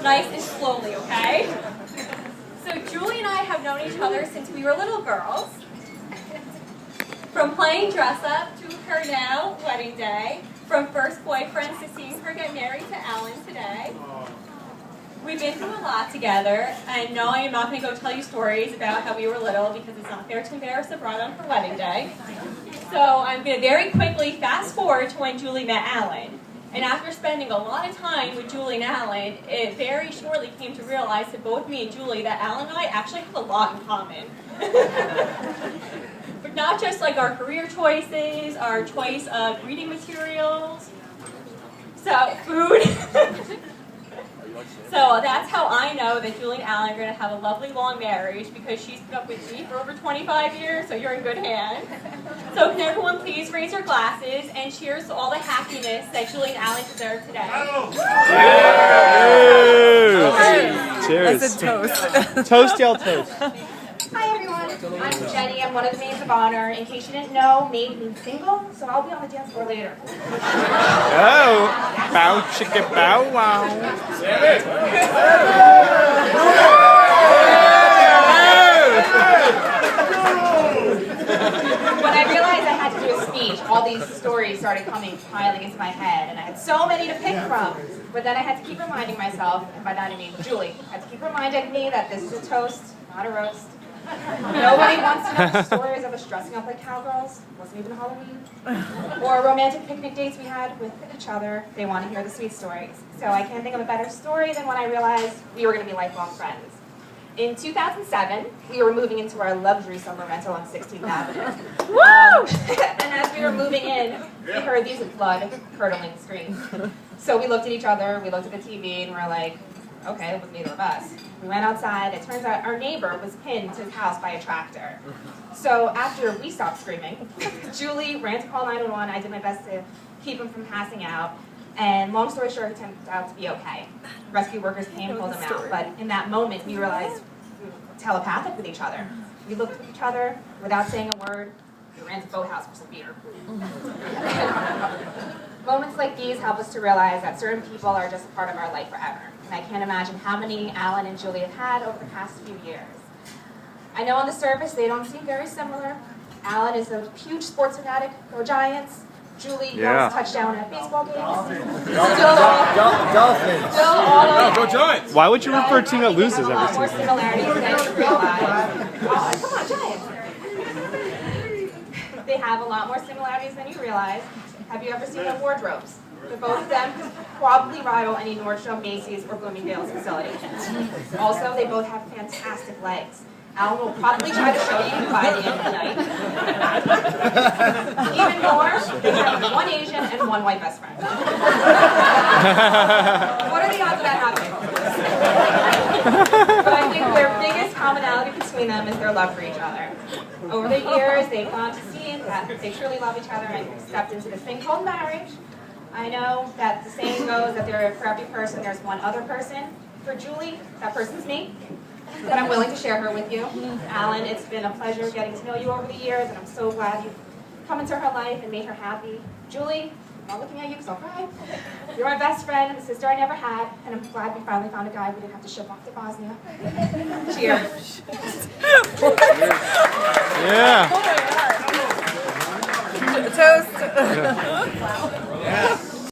Nice and slowly, okay? So Julie and I have known each other since we were little girls. From playing dress up to her now wedding day, from first boyfriends to seeing her get married to Alan today. We've been through a lot together, and no, I am not going to go tell you stories about how we were little because it's not fair to embarrass the bride on her wedding day. So I'm going to very quickly fast forward to when Julie met Alan. And after spending a lot of time with Julie and Alan, it very shortly came to realize to both me and Julie that Alan and I actually have a lot in common. But not just like our career choices, our choice of reading materials, so food. So that's how I know that Julie and Alan are going to have a lovely long marriage, because she's put up with me for over 25 years, so you're in good hands. So can everyone please raise your glasses and cheers to all the happiness that Julie and Alan deserve today. Cheers. That's a toast. Toast, yell toast. Hi everyone, I'm Jenny. I'm one of the maids of honor. In case you didn't know, maid means single, so I'll be on the dance floor later. Oh, bow chicka bow wow. When I realized I had to do a speech, all these stories started piling into my head, and I had so many to pick from. But then I had to keep reminding myself, and by that I mean Julie, I had to keep reminding me that this is a toast, not a roast. Nobody wants to know the stories of us dressing up like cowgirls. It wasn't even Halloween. Or romantic picnic dates we had with each other. They want to hear the sweet stories. So I can't think of a better story than when I realized we were going to be lifelong friends. In 2007, we were moving into our luxury summer rental on 16th Avenue. And as we were moving in, we heard these blood-curdling screams. So we looked at each other, we looked at the TV, and we're like, okay, it was neither of us. We went outside. It turns out our neighbor was pinned to his house by a tractor. So after we stopped screaming, Julie ran to call 911. I did my best to keep him from passing out. And long story short, it turned out to be okay. Rescue workers came and pulled him out. But in that moment, we realized we were telepathic with each other. We looked at each other without saying a word. We ran to the boathouse for some beer. Moments like these help us to realize that certain people are just a part of our life forever. And I can't imagine how many Alan and Julie have had over the past few years. I know on the surface they don't seem very similar. Alan is a huge sports fanatic, go Giants. Julie yells touchdown at baseball games. Dolphins. Go Giants! Why would you root for a team that loses every season? More similarities than you realize. Oh, come on, Giants! They have a lot more similarities than you realize. Have you ever seen their wardrobes? The both of them could probably rival any Nordstrom, Macy's, or Bloomingdale's facility. Also, they both have fantastic legs. Alan will probably try to show you by the end of the night. Even more, they have one Asian and one white best friend. What are the odds of that happening? But I think their biggest commonality between them is their love for each other. Over the years, they've gone to see that they truly love each other and stepped into this thing called marriage. I know that the saying goes that for every person, there's one other person. For Julie, that person's me. But I'm willing to share her with you. Alan, it's been a pleasure getting to know you over the years, and I'm so glad you've come into her life and made her happy. Julie, I'm not looking at you because I'll cry. You're my best friend, the sister I never had, and I'm glad we finally found a guy we didn't have to ship off to Bosnia. Cheers. Yeah. Toast.